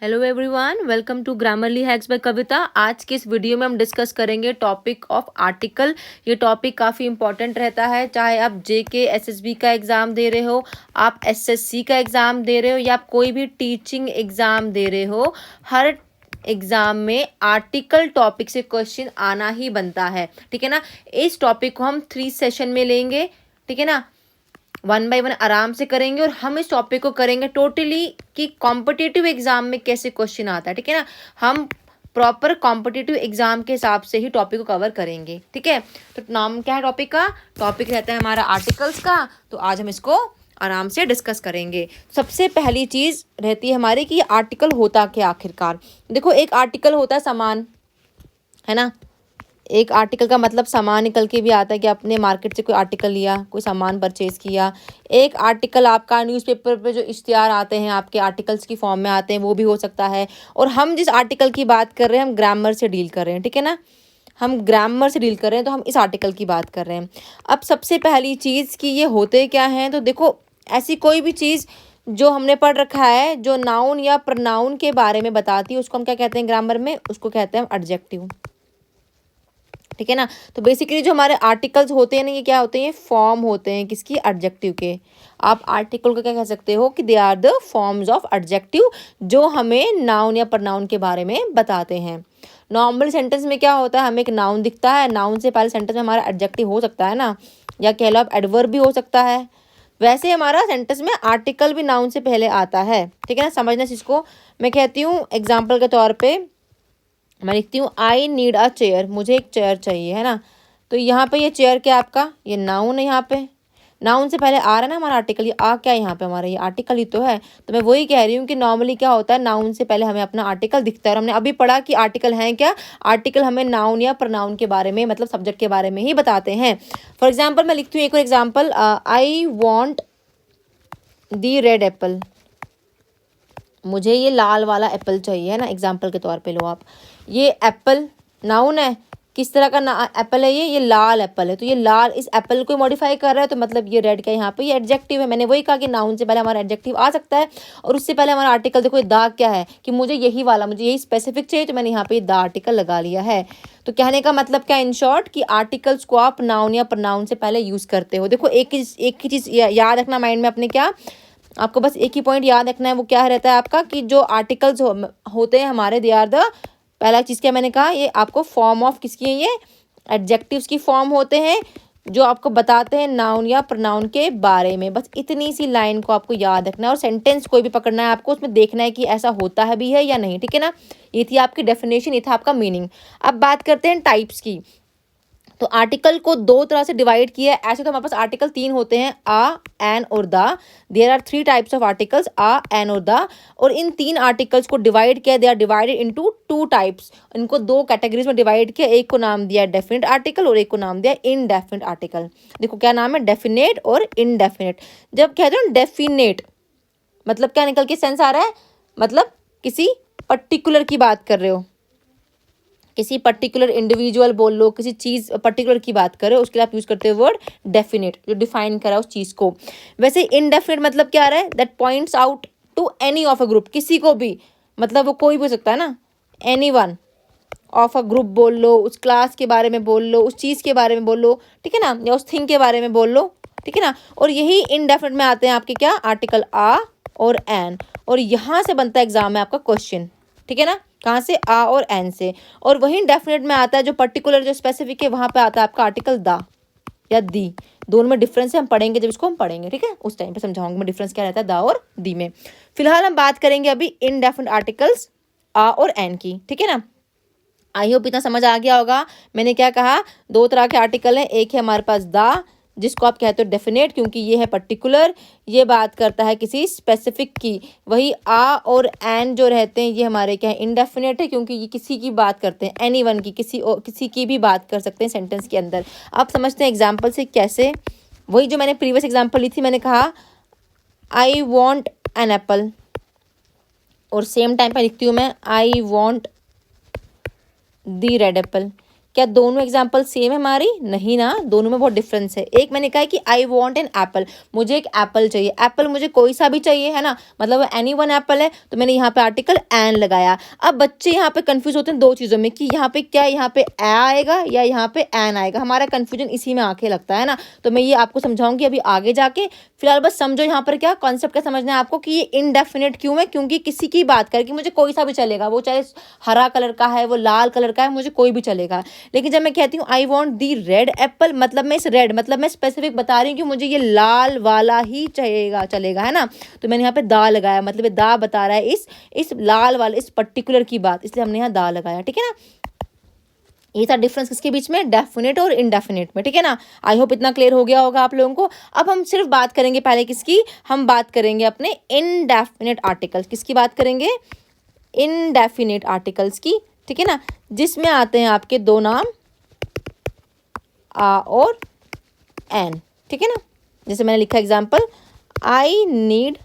Hello everyone, welcome to Grammarly hacks by Kavita. आज के इस वीडियो में हम डिस्कस करेंगे टॉपिक ऑफ आर्टिकल। ये टॉपिक काफ़ी इंपॉर्टेंट रहता है, चाहे आप जेके एसएसबी का एग्ज़ाम दे रहे हो, आप एसएससी का एग्ज़ाम दे रहे हो या आप कोई भी टीचिंग एग्ज़ाम दे रहे हो। हर एग्ज़ाम में आर्टिकल टॉपिक से क्वेश्चन आना ही बनता है, ठीक है ना। इस टॉपिक को हम 3 सेशन में लेंगे, ठीक है ना। 1 बाय 1 आराम से करेंगे और हम इस टॉपिक को करेंगे टोटली कि कॉम्पिटिटिव एग्जाम में कैसे क्वेश्चन आता है, ठीक है ना। हम प्रॉपर कॉम्पिटिटिव एग्जाम के हिसाब से ही टॉपिक को कवर करेंगे, ठीक है। तो नाम क्या है टॉपिक का? टॉपिक रहता है हमारा आर्टिकल्स का। तो आज हम इसको आराम से डिस्कस करेंगे। सबसे पहली चीज़ रहती है हमारी कि आर्टिकल होता क्या आखिरकार। देखो, एक आर्टिकल होता है सामान, है ना। एक आर्टिकल का मतलब सामान निकल के भी आता है कि आपने मार्केट से कोई आर्टिकल लिया, कोई सामान परचेज किया। एक आर्टिकल आपका न्यूज़पेपर पे जो इश्तिहार आते हैं आपके आर्टिकल्स की फॉर्म में आते हैं, वो भी हो सकता है। और हम जिस आर्टिकल की बात कर रहे हैं, हम ग्रामर से डील कर रहे हैं, ठीक है ना। हम ग्रामर से डील कर रहे हैं, तो हम इस आर्टिकल की बात कर रहे हैं। अब सबसे पहली चीज़ कि ये होते क्या हैं, तो देखो, ऐसी कोई भी चीज़ जो हमने पढ़ रखा है जो नाउन या प्रनाउन के बारे में बताती है, उसको हम क्या कहते हैं ग्रामर में? उसको कहते हैं एडजेक्टिव, ठीक है ना। तो बेसिकली जो हमारे आर्टिकल्स होते हैं ना, ये क्या होते हैं? फॉर्म होते हैं किसकी? एडजेक्टिव के। आप आर्टिकल को क्या कह सकते हो कि they are the forms of adjective, जो हमें नाउन या प्रनाउन के बारे में बताते हैं। नॉर्मल सेंटेंस में क्या होता है? हमें एक नाउन दिखता है, नाउन से पहले सेंटेंस में हमारा एडजेक्टिव हो सकता है ना, या कह लो आप एडवर्ब भी हो सकता है। वैसे हमारा सेंटेंस में आर्टिकल भी नाउन से पहले आता है, ठीक है ना। समझना इस चीज़ को। मैं कहती हूँ एग्जाम्पल के तौर पर, मैं लिखती हूँ आई नीड अ चेयर, मुझे एक चेयर चाहिए, है ना। तो यहाँ पे ये चेयर क्या है आपका? ये नाउन है। यहाँ पे नाउन से पहले आ रहा है ना हमारा आर्टिकल। ये आ क्या है यहाँ पे? हमारा ये आर्टिकल ही तो है। तो मैं वही कह रही हूँ कि नॉर्मली क्या होता है, नाउन से पहले हमें अपना आर्टिकल दिखता है। और हमने अभी पढ़ा कि आर्टिकल है क्या? आर्टिकल हमें नाउन या प्रनाउन के बारे में, मतलब सब्जेक्ट के बारे में ही बताते हैं। फॉर एग्जाम्पल मैं लिखती हूँ एक और example, I want the red Apple, मुझे ये लाल वाला एप्पल चाहिए, है ना। एग्जाम्पल के तौर पे लो आप, ये एप्पल नाउन है। किस तरह का एप्पल है? ये लाल एप्पल है। तो ये लाल, इस एप्पल को मॉडिफाई कर रहा है, तो मतलब ये रेड का यहाँ पे ये एडजेक्टिव है। मैंने वही कहा कि नाउन से पहले हमारा एडजेक्टिव आ सकता है और उससे पहले हमारा आर्टिकल। देखो, ये दा क्या है कि मुझे यही वाला, मुझे यही स्पेसिफिक चाहिए, तो मैंने यहाँ पे दा आर्टिकल लगा लिया है। तो कहने का मतलब क्या इन शॉर्ट, कि आर्टिकल्स को आप नाउन या प्रनाउन से पहले यूज करते हो। देखो, एक ही चीज़ याद रखना माइंड में अपने, क्या आपको बस एक ही पॉइंट याद रखना है, वो क्या रहता है आपका, कि जो आर्टिकल्स होते हैं हमारे, दे आर द, पहला चीज़ क्या मैंने कहा, ये आपको फॉर्म ऑफ किसकी है? ये एडजेक्टिव्स की फॉर्म होते हैं, जो आपको बताते हैं नाउन या प्रनाउन के बारे में। बस इतनी सी लाइन को आपको याद रखना है, और सेंटेंस कोई भी पकड़ना है आपको, उसमें देखना है कि ऐसा होता है भी है या नहीं, ठीक है ना। ये थी आपकी डेफिनेशन, ये था आपका मीनिंग। अब बात करते हैं टाइप्स की। तो आर्टिकल को दो तरह से डिवाइड किया है। ऐसे तो हमारे पास आर्टिकल 3 होते हैं, आ, एन और the. There are 3 types of articles, a, an और द। और इन 3 आर्टिकल्स को डिवाइड किया, they are divided into 2 types. इनको 2 कैटेगरीज में डिवाइड किया। एक को नाम दिया डेफिनेट आर्टिकल और एक को नाम दिया इनडेफिनेट आर्टिकल। देखो क्या नाम है, डेफिनेट और इनडेफिनेट। जब कहते हो डेफिनेट, मतलब क्या निकल के सेंस आ रहा है, मतलब किसी पर्टिकुलर की बात कर रहे हो, किसी पर्टिकुलर इंडिविजुअल बोल लो, किसी चीज़ पर्टिकुलर की बात करें, उसके लिए आप यूज़ करते हो वर्ड डेफिनेट, जो डिफाइन करा उस चीज़ को। वैसे इनडेफिनेट मतलब क्या आ रहा है? That points out to any of a group, किसी को भी, मतलब वो कोई भी हो सकता है ना, any one of a group बोल लो, उस क्लास के बारे में बोल लो, उस चीज़ के बारे में बोल लो, ठीक है ना, या उस थिंग के बारे में बोल लो, ठीक है ना। और यही इनडेफिनेट में आते हैं आपके क्या? आर्टिकल आ और एन। और यहाँ से बनता है एग्जाम में आपका क्वेश्चन, ठीक है ना। कहाँ से? आ और एन से। और वही डेफिनेट में आता है जो पर्टिकुलर, जो स्पेसिफिक है, वहाँ पे आता है आपका आर्टिकल दा या दी। दोनों में डिफरेंस है, हम पढ़ेंगे जब इसको हम पढ़ेंगे, ठीक है, उस टाइम पे समझाऊंगी मैं डिफरेंस क्या रहता है दा और दी में। फिलहाल हम बात करेंगे अभी इनडेफिनेट आर्टिकल्स आ और एन की, ठीक है ना। आई होप इतना समझ आ गया होगा। मैंने क्या कहा, 2 तरह के आर्टिकल हैं। एक है हमारे पास दा, जिसको आप कहते हो डेफिनेट, क्योंकि ये है पर्टिकुलर, ये बात करता है किसी स्पेसिफिक की। वही आ और एन जो रहते हैं, ये हमारे क्या है? इनडेफिनेट है, क्योंकि ये किसी की बात करते हैं, एनी वन की, किसी की भी बात कर सकते हैं सेंटेंस के अंदर। आप समझते हैं एग्जाम्पल से कैसे? वही जो मैंने प्रीवियस एग्जाम्पल ली थी, मैंने कहा आई वॉन्ट एन एप्पल, और सेम टाइम पर लिखती हूँ मैं I want the red Apple. क्या दोनों एग्जाम्पल सेम है हमारी? नहीं ना, दोनों में बहुत डिफरेंस है। एक मैंने कहा है कि आई वॉन्ट एन एप्पल, मुझे एक एप्पल चाहिए। एप्पल मुझे कोई सा भी चाहिए, है ना, मतलब एनी वन एप्पल है, तो मैंने यहाँ पे आर्टिकल एन लगाया। अब बच्चे यहाँ पे कंफ्यूज होते हैं दो चीज़ों में कि यहाँ पे क्या, यहाँ पे ए आएगा या यहाँ पे एन आएगा। हमारा कंफ्यूजन इसी में आके लगता है ना, तो मैं ये आपको समझाऊंगी अभी आगे जाके। फिलहाल बस समझो यहाँ पर क्या कॉन्सेप्ट क्या समझना है आपको कि ये इनडेफिनेट क्यों है, क्योंकि किसी की बात करें कि मुझे कोई सा भी चलेगा, वो चाहे हरा कलर का है, वो लाल कलर का है, मुझे कोई भी चलेगा। लेकिन जब मैं कहती हूँ I want the red Apple, मतलब मैं इस रेड मतलब मैं स्पेसिफिक बता रही हूँ कि मुझे ये लाल वाला ही चाहिएगा, चलेगा, है ना। तो मैंने यहाँ पे दा लगाया, मतलब ये दा बता रहा है इस लाल वाले इस पर्टिकुलर की बात, इसलिए हमने यहाँ दा लगाया, ठीक है ना। ये था डिफरेंस किसके बीच में, डेफिनेट और इनडेफिनेट में, ठीक है ना। आई होप इतना क्लियर हो गया होगा आप लोगों को। अब हम सिर्फ बात करेंगे पहले किसकी, हम बात करेंगे अपने इनडेफिनेट आर्टिकल्स। किसकी बात करेंगे, इनडेफिनेट आर्टिकल्स की, ठीक है ना, जिसमें आते हैं आपके दो नाम आ और एन, ठीक है ना। जैसे मैंने लिखा example, I need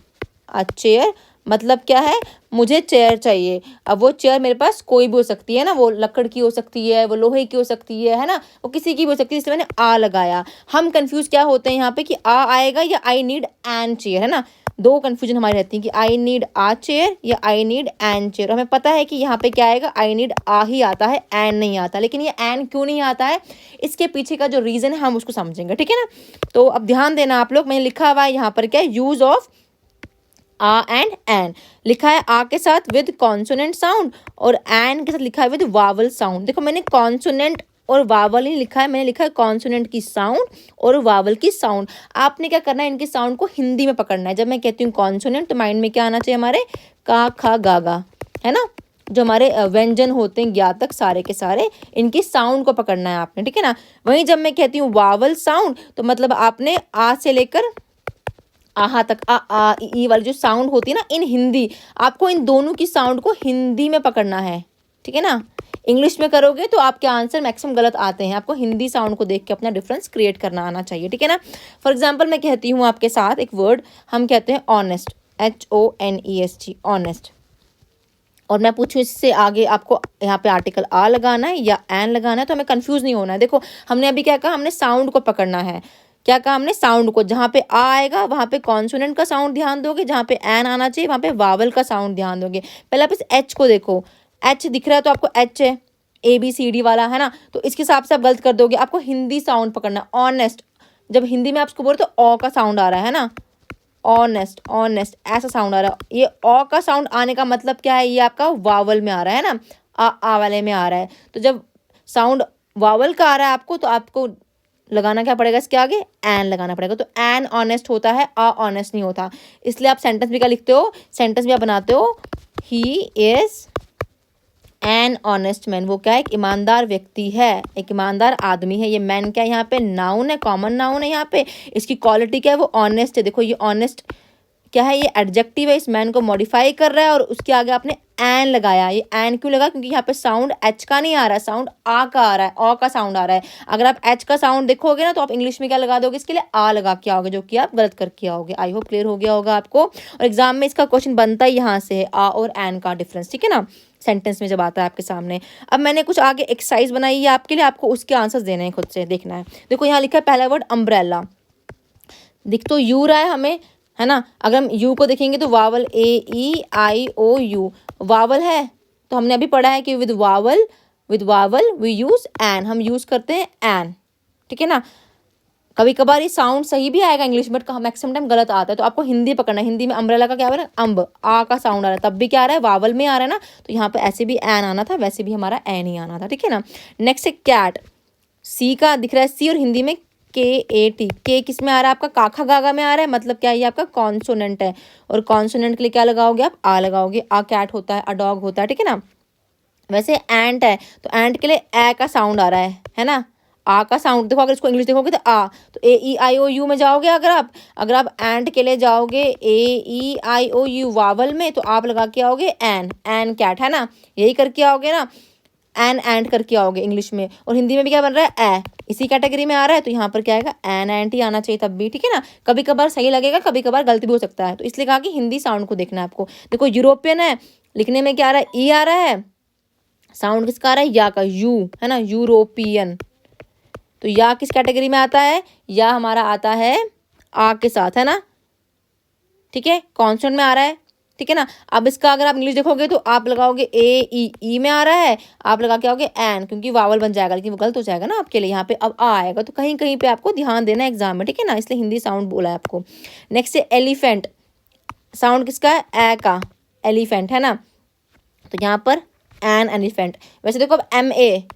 a chair, मतलब क्या है, मुझे चेयर चाहिए। अब वो चेयर मेरे पास कोई भी हो सकती है ना, वो लकड़ की हो सकती है, वो लोहे की हो सकती है ना, वो किसी की भी हो सकती है, इसलिए मैंने आ लगाया। हम कंफ्यूज क्या होते हैं यहाँ पे कि आ आएगा या आई नीड एन चेयर, है ना। दो कंफ्यूजन हमारी रहती है कि आई नीड आ चेयर या आई नीड एन चेयर। हमें पता है कि यहाँ पे क्या आएगा, आई नीड आ ही आता है, एन नहीं आता। लेकिन ये एन क्यों नहीं आता है, इसके पीछे का जो रीज़न है हम उसको समझेंगे, ठीक है ना। तो अब ध्यान देना आप लोग, मैंने लिखा हुआ है यहाँ पर क्या, use of a and an लिखा है, आ के साथ विद कॉन्सोनेंट साउंड और एन के साथ लिखा है विद वावल साउंड। देखो मैंने कॉन्सोनेंट और वावल ही लिखा है, मैंने लिखा है कॉन्सोनेंट की साउंड और वावल की साउंड। आपने क्या करना है, इनके साउंड को हिंदी में पकड़ना है। जब मैं कहती हूँ कॉन्सोनेंट तो माइंड में क्या आना चाहिए हमारे, का खा गा गा, है ना, जो हमारे व्यंजन होते हैं ज्ञातक सारे के सारे, इनकी साउंड को पकड़ना है आपने, ठीक है ना। वहीं जब मैं कहती हूँ वावल साउंड तो मतलब आपने आ से लेकर आहा तक आ ई वाली जो साउंड होती है ना इन हिंदी, आपको इन दोनों की साउंड को हिंदी में पकड़ना है, ठीक है ना। इंग्लिश में करोगे तो आपके आंसर मैक्सिमम गलत आते हैं। आपको हिंदी साउंड को देख के अपना डिफरेंस क्रिएट करना आना चाहिए, ठीक है ना। फॉर एग्जाम्पल मैं कहती हूँ आपके साथ एक वर्ड, हम कहते हैं ऑनेस्ट, HONEST, ऑनेस्ट, और मैं पूछूं इससे आगे आपको यहाँ पे आर्टिकल आ लगाना है या एन लगाना है, तो हमें कंफ्यूज नहीं होना है। देखो हमने अभी क्या कहा, हमने साउंड को पकड़ना है। क्या कहा हमने, साउंड को। जहाँ पे आ आएगा वहाँ पे कॉन्सोनेंट का साउंड ध्यान दोगे, जहाँ पे एन आना चाहिए वहाँ पे वावल का साउंड ध्यान दोगे। पहले आप इस एच को देखो, एच दिख रहा है तो आपको एच है, ABCD वाला, है ना, तो इसके हिसाब से आप गलत कर दोगे। आपको हिंदी साउंड पकड़ना, ऑनेस्ट, जब हिंदी में आप उसको बोलो तो ओ का साउंड आ रहा है ना, ऑनेस्ट, ऑनेस्ट ऐसा साउंड आ रहा है। ये ओ का साउंड आने का मतलब क्या है, ये आपका वावल में आ रहा है ना, आ वाले में आ रहा है। तो जब साउंड वावल का आ रहा है आपको, तो आपको लगाना क्या पड़ेगा, इसके आगे एन लगाना पड़ेगा। तो एन ऑनेस्ट होता है, आ ऑनेस्ट नहीं होता। इसलिए आप सेंटेंस भी क्या लिखते हो, सेंटेंस भी आप बनाते हो, he is an honest man, वो क्या है, एक ईमानदार व्यक्ति है, एक ईमानदार आदमी है। ये मैन क्या है, यहाँ पे नाउन है, कॉमन नाउन है यहाँ पे। इसकी क्वालिटी क्या है, वो ऑनेस्ट है। देखो ये ऑनेस्ट क्या है, ये एडजेक्टिव है, इस मैन को मॉडिफाई कर रहा है, और उसके आगे आपने एन लगाया। ये एन क्यों लगा, क्योंकि यहाँ पे साउंड एच का नहीं आ रहा है, साउंड आ का आ रहा है, ओ का साउंड आ रहा है। अगर आप एच का साउंड देखोगे ना तो आप इंग्लिश में क्या लगा दोगे, इसके लिए आ लगा के आओगे, जो कि आप गलत करके आओगे। आई होप क्लियर हो गया होगा आपको। और एग्जाम में इसका क्वेश्चन बनता ही यहाँ से है, आ और एन का डिफरेंस, ठीक है ना, सेंटेंस में जब आता है आपके सामने। अब मैंने कुछ आगे एक्सरसाइज बनाई है आपके लिए, आपको उसके आंसर्स देने हैं, खुद से देखना है। देखो यहाँ लिखा है पहला वर्ड अम्ब्रेला, दिख तो यू रहा है हमें, है ना। अगर हम यू को देखेंगे तो वावल AEIOU वावल है, तो हमने अभी पढ़ा है कि with vowel we use an, हम यूज करते हैं एन, ठीक है ना। कभी कभार ये साउंड सही भी आएगा इंग्लिश में, बट मैक्सिमम टाइम गलत आता है। तो आपको हिंदी पकड़ना है। हिंदी में अम्ब्रेला का क्या हो रहा है, अम्ब, आ का साउंड आ रहा है, तब भी क्या आ रहा है, वावल में आ रहा है ना, तो यहाँ पे ऐसे भी एन आना था, वैसे भी हमारा एन ही आना था, ठीक है ना। नेक्स्ट है कैट, सी का दिख रहा है सी, और हिंदी में KAT, के किस में आ रहा है आपका, काखा गागा में आ रहा है, मतलब क्या है, ये आपका कॉन्सोनेंट है। और कॉन्सोनेंट के लिए क्या लगाओगे आप, आ लगाओगे। आ कैट होता है, अ डॉग होता है, ठीक है ना। वैसे एंट है तो एंट के लिए ए का साउंड आ रहा है ना, आ का साउंड। देखो अगर इसको इंग्लिश देखोगे तो आ, तो AEIOU में जाओगे। अगर आप एंट के लिए जाओगे AEIOU वावल में, तो आप लगा के आओगे एन कैट, है ना, यही करके आओगे ना, एन एंट करके आओगे इंग्लिश में। और हिंदी में भी क्या बन रहा है, ए, इसी कैटेगरी में आ रहा है, तो यहाँ पर क्या आएगा, एन एंट ही आना चाहिए तब भी, ठीक है ना। कभी कभार सही लगेगा, कभी कभार गलत भी हो सकता है, तो इसलिए कहा कि हिंदी साउंड को देखना है आपको। देखो यूरोपियन है, लिखने में क्या आ रहा है, ई आ रहा है, साउंड किसका आ रहा है, या का, यू है ना, यूरोपियन। तो या किस कैटेगरी में आता है, या हमारा आता है आ के साथ, है ना, ठीक है, कॉन्सोनेंट में आ रहा है, ठीक है ना। अब इसका अगर आप इंग्लिश देखोगे तो आप लगाओगे ए ई में आ रहा है, आप लगा के आओगे एन, क्योंकि वावल बन जाएगा, लेकिन वो गलत हो जाएगा ना आपके लिए, यहाँ पे अब आ आएगा, तो कहीं कहीं पे आपको ध्यान देना है एग्जाम में, ठीक है ना, इसलिए हिंदी साउंड बोला है आपको। नेक्स्ट है एलिफेंट, साउंड किसका है, ए का, एलिफेंट है ना, तो यहाँ पर एन एलिफेंट। वैसे देखो अब एम ए,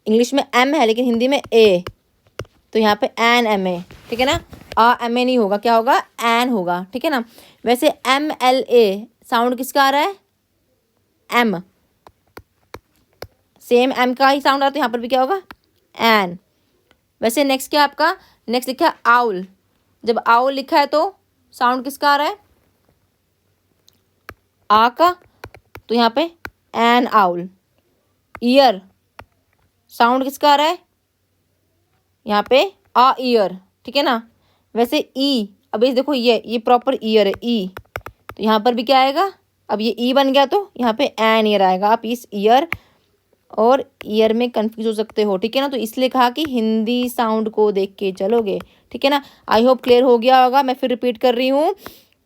इंग्लिश में एम है लेकिन हिंदी में ए, तो यहाँ पे एन एम ए, ठीक है ना, आ एम ए नहीं होगा, क्या होगा, एन होगा, ठीक है ना। वैसे एम एल ए, साउंड किसका आ रहा है, एम, सेम एम का ही साउंड आता है, यहाँ पर भी क्या होगा, एन। वैसे नेक्स्ट क्या आपका, नेक्स्ट लिखा है आउल, जब आउल लिखा है तो साउंड किसका आ रहा है, आ का, तो यहाँ पे एन आउल। ईयर, साउंड किसका आ रहा है, यहाँ पे आ ईयर, ठीक है ना। वैसे ई, अब ये देखो ये प्रॉपर ईयर है, ई, तो यहाँ पर भी क्या आएगा, अब ये ई बन गया तो यहाँ पे एन ईयर आएगा। आप इस ईयर और ईयर में कंफ्यूज हो सकते हो, ठीक है ना, तो इसलिए कहा कि हिंदी साउंड को देख के चलोगे, ठीक है ना। आई होप क्लियर हो गया होगा। मैं फिर रिपीट कर रही हूँ,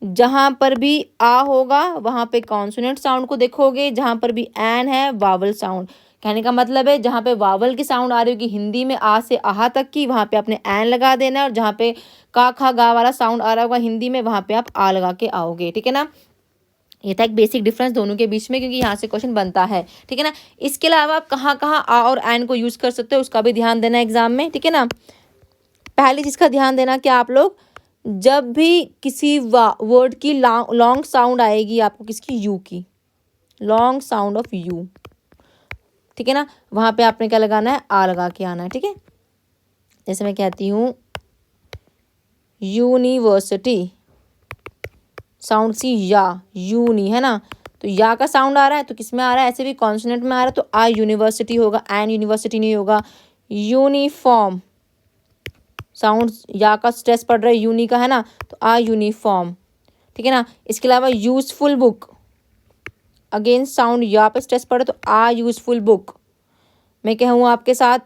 जहाँ पर भी आ होगा वहाँ पे कॉन्सोनेंट साउंड को देखोगे, जहाँ पर भी एन है वावल साउंड। कहने का मतलब है जहाँ पे वावल की साउंड आ रही होगी हिंदी में आ से आहा तक की, वहाँ पे आपने एन लगा देना है, और जहाँ पे का खा गा वाला साउंड आ रहा होगा हिंदी में, वहाँ पे आप आ लगा के आओगे, ठीक है ना। ये था एक बेसिक डिफरेंस दोनों के बीच में, क्योंकि यहाँ से क्वेश्चन बनता है, ठीक है ना। इसके अलावा आप कहाँ कहाँ आ और एन को यूज़ कर सकते हो उसका भी ध्यान देना एग्जाम में, ठीक है ना। पहली चीज़ का ध्यान देना कि आप लोग जब भी किसी वर्ड की लॉन्ग साउंड आएगी आपको, किसकी, यू की, लॉन्ग साउंड ऑफ यू, ठीक है ना, वहाँ पे आपने क्या लगाना है, आ लगा के आना है, ठीक है। जैसे मैं कहती हूँ यूनिवर्सिटी, साउंड सी या, यूनी है ना, तो या का साउंड आ रहा है तो किस में आ रहा है, ऐसे भी कॉन्सोनेंट में आ रहा है, तो आ यूनिवर्सिटी होगा, एन यूनिवर्सिटी नहीं होगा। यूनिफॉर्म, साउंड या का स्ट्रेस पड़ रहा है, यूनी का है ना, तो आ यूनिफॉर्म, ठीक है ना। इसके अलावा यूजफुल बुक, अगेन साउंड या पे स्ट्रेस पड़े तो आ यूजफुल बुक। मैं कहूँ आपके साथ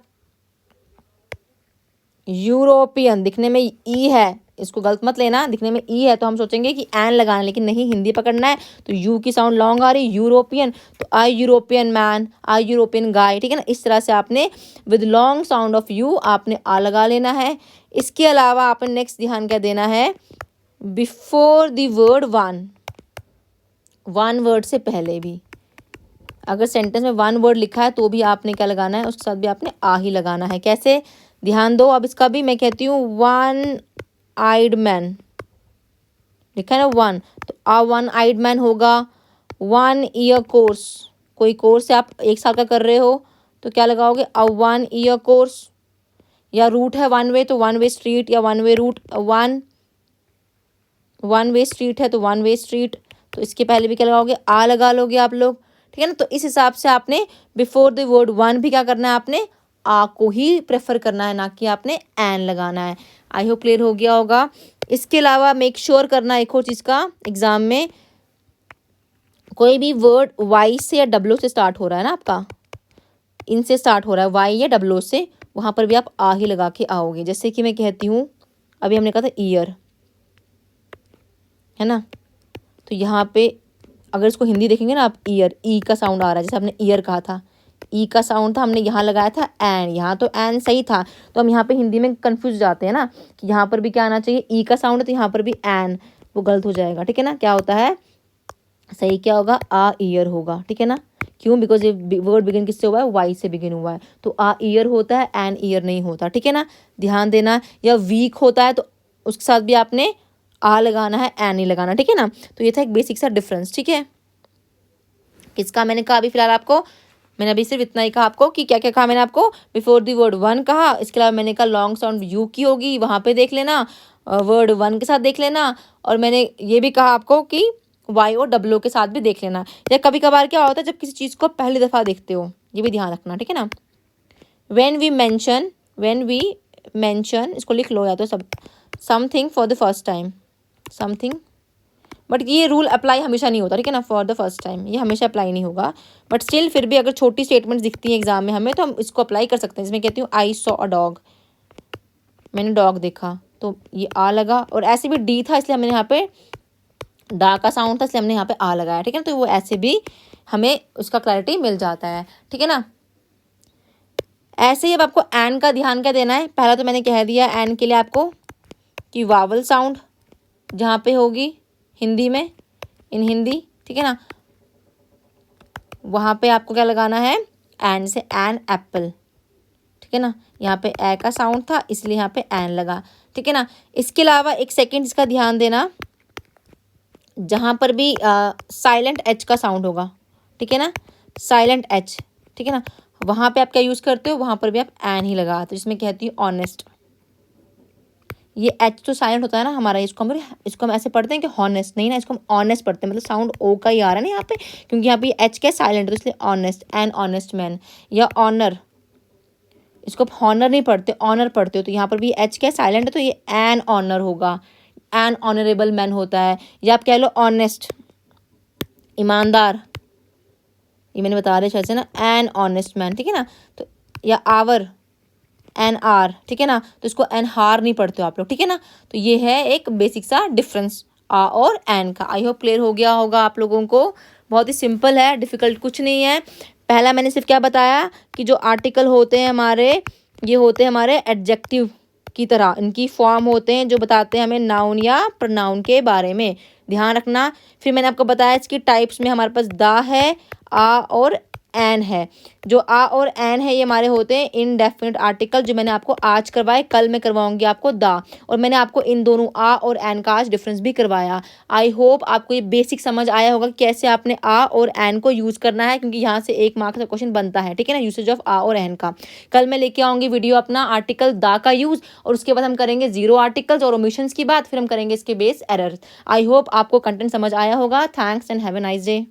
यूरोपियन, दिखने में ई है, इसको गलत मत लेना, दिखने में ई है तो हम सोचेंगे कि एन लगाना, लेकिन नहीं, हिंदी पकड़ना है, तो यू की साउंड लॉन्ग आ रही, यूरोपियन, तो आई यूरोपियन मैन, आई यूरोपियन गाय, ठीक है ना। इस तरह से आपने with long sound of you आपने आ लगा लेना है। इसके अलावा आपने नेक्स्ट ध्यान क्या देना है, before the word one word से पहले भी, अगर सेंटेंस में वन वर्ड लिखा है तो भी आपने क्या लगाना है, उसके साथ भी आपने आ ही लगाना है। कैसे, ध्यान दो। अब इसका भी मैं कहती हूँ वन आइड मैन, लिखा है ना वन, तो आ वन आइड मैन होगा। 1 ईयर कोर्स, कोई कोर्स है आप 1 साल का कर रहे हो तो क्या लगाओगे, अ 1 ईयर कोर्स। या रूट है वन वे तो वन वे स्ट्रीट, या one way route, one way street है तो वन वे स्ट्रीट, तो इसके पहले भी क्या लगाओगे, आ लगा लोगे आप लोग, ठीक है ना। तो इस हिसाब से आपने बिफोर द वर्ड वन भी क्या करना है, आपने आ को ही प्रेफर करना है, ना कि आपने एन लगाना है। आई होप क्लियर हो गया होगा। इसके अलावा मेक श्योर करना एक और चीज़ का, एग्जाम में कोई भी वर्ड वाई से या डब्ल्यू से स्टार्ट हो रहा है ना आपका, इनसे स्टार्ट हो रहा है वाई या डब्ल्यू से, वहाँ पर भी आप आ ही लगा के आओगे। जैसे कि मैं कहती हूँ, अभी हमने कहा था ईयर, है ना, तो यहाँ पे अगर इसको हिंदी देखेंगे ना आप, ईयर, ई का साउंड आ रहा है, जैसे हमने ईयर कहा था, ई का साउंड था, हमने यहाँ लगाया था एन, यहाँ तो एन सही था, तो हम यहाँ पे हिंदी में कंफ्यूज जाते हैं ना कि यहाँ पर भी क्या आना चाहिए, ई का साउंड है तो यहाँ पर भी एन, वो गलत हो जाएगा, ठीक है ना। क्या होता है, सही क्या होगा, आ ईयर होगा, ठीक है ना। क्यों, बिकॉज ये वर्ड बिगिन किससे हुआ है, वाई से बिगिन हुआ है, तो आ ईयर होता है, एन ईयर नहीं होता, ठीक है ना, ध्यान देना। या वीक होता है तो उसके साथ भी आपने आ लगाना है, एन नहीं लगाना, ठीक है ना। तो ये था एक बेसिक सा डिफरेंस, ठीक है। किसका मैंने कहा अभी फिलहाल आपको, मैंने अभी सिर्फ इतना ही कहा आपको कि क्या क्या कहा मैंने आपको, बिफोर द वर्ड वन कहा, इसके अलावा मैंने कहा लॉन्ग साउंड यू की होगी, वहाँ पे देख लेना, वर्ड वन के साथ देख लेना, और मैंने ये भी कहा आपको कि वाई और डब्ल्यू के साथ भी देख लेना। या कभी कभार क्या होता है जब किसी चीज़ को पहली दफ़ा देखते हो, ये भी ध्यान रखना, ठीक है ना। व्हेन वी मेंशन, इसको लिख लो या तो सब, something for the first time, something but ये रूल अप्लाई हमेशा नहीं होता, ठीक है ना, फॉर द फर्स्ट टाइम ये हमेशा अप्लाई नहीं होगा। बट स्टिल फिर भी अगर छोटी स्टेटमेंट्स दिखती हैं एग्जाम में हमें तो हम इसको अप्लाई कर सकते हैं। इसमें कहती हूँ आई सॉ अ डॉग, मैंने डॉग देखा, तो ये आ लगा। और ऐसे भी डी था इसलिए हमने यहाँ पे डा का साउंड था इसलिए हमने यहाँ पे आ लगाया, ठीक है ना। तो वो ऐसे भी हमें उसका क्लैरिटी मिल जाता है, ठीक है ना। ऐसे ही अब आपको एन का ध्यान क्या देना है, पहला तो मैंने कह दिया एन के लिए आपको कि वावल साउंड जहाँ पे होगी हिंदी में, इन हिंदी, ठीक है ना, वहाँ पे आपको क्या लगाना है, एन से एन एप्पल, ठीक है ना। यहाँ पे ए का साउंड था इसलिए यहाँ पे एन लगा, ठीक है ना। इसके अलावा एक सेकेंड इसका ध्यान देना, जहाँ पर भी साइलेंट एच का साउंड होगा, ठीक है ना, साइलेंट एच, ठीक है ना, वहाँ पे आप क्या यूज़ करते हो, वहाँ पर भी आप एन ही लगाते हो, जिसमें कहती हूँ ऑनेस्ट। ये एच तो साइलेंट होता है ना हमारा, इसको हम ऐसे पढ़ते हैं कि हॉनेस्ट, नहीं ना, इसको हम ऑनेस्ट पढ़ते हैं, मतलब साउंड ओ का ही आ रहा है ना यहाँ पे, क्योंकि यहाँ पे एच क्या साइलेंट है, तो इसलिए ऑनेस्ट, एन ऑनेस्ट मैन। या ऑनर, इसको आप हॉनर नहीं पढ़ते, ऑनर पढ़ते हो, तो यहाँ पर भी एच क्या साइलेंट है, तो ये एन ऑनर होगा, एन ऑनरेबल मैन होता है। या आप कह लो ऑनेस्ट, ईमानदार, ये मैंने बता रहा शायद से ना, एन ऑनेस्ट मैन, ठीक है ना। तो या आवर, एन आर, ठीक है ना, तो इसको एन हार नहीं पढ़ते हो आप लोग, ठीक है ना। तो ये है एक बेसिक सा डिफरेंस आ और एन का। आई होप क्लियर हो गया होगा आप लोगों को। बहुत ही सिंपल है, डिफिकल्ट कुछ नहीं है। पहला मैंने सिर्फ क्या बताया कि जो आर्टिकल होते हैं हमारे, ये होते हैं हमारे एडजेक्टिव की तरह, इनकी फॉर्म होते हैं जो बताते हैं हमें नाउन या प्रोनाउन के बारे में, ध्यान रखना। फिर मैंने आपको बताया इसकी टाइप्स में हमारे पास दा है, आ और एन है। जो आ और एन है ये हमारे होते हैं इनडेफिनिट आर्टिकल, जो मैंने आपको आज करवाए, कल मैं करवाऊंगी आपको दा। और मैंने आपको इन दोनों आ और एन का आज डिफरेंस भी करवाया। आई होप आपको ये बेसिक समझ आया होगा कैसे आपने आ और एन को यूज़ करना है, क्योंकि यहाँ से 1 मार्क्स का क्वेश्चन बनता है, ठीक है ना, यूसेज ऑफ आ और एन का। कल मैं लेके आऊँगी वीडियो अपना आर्टिकल दा का यूज़, और उसके बाद हम करेंगे 0 आर्टिकल्स और ओमिशंस की बात, फिर हम करेंगे इसके बेस एरर। आई होप आपको कंटेंट समझ आया होगा। Thanks and have a nice day.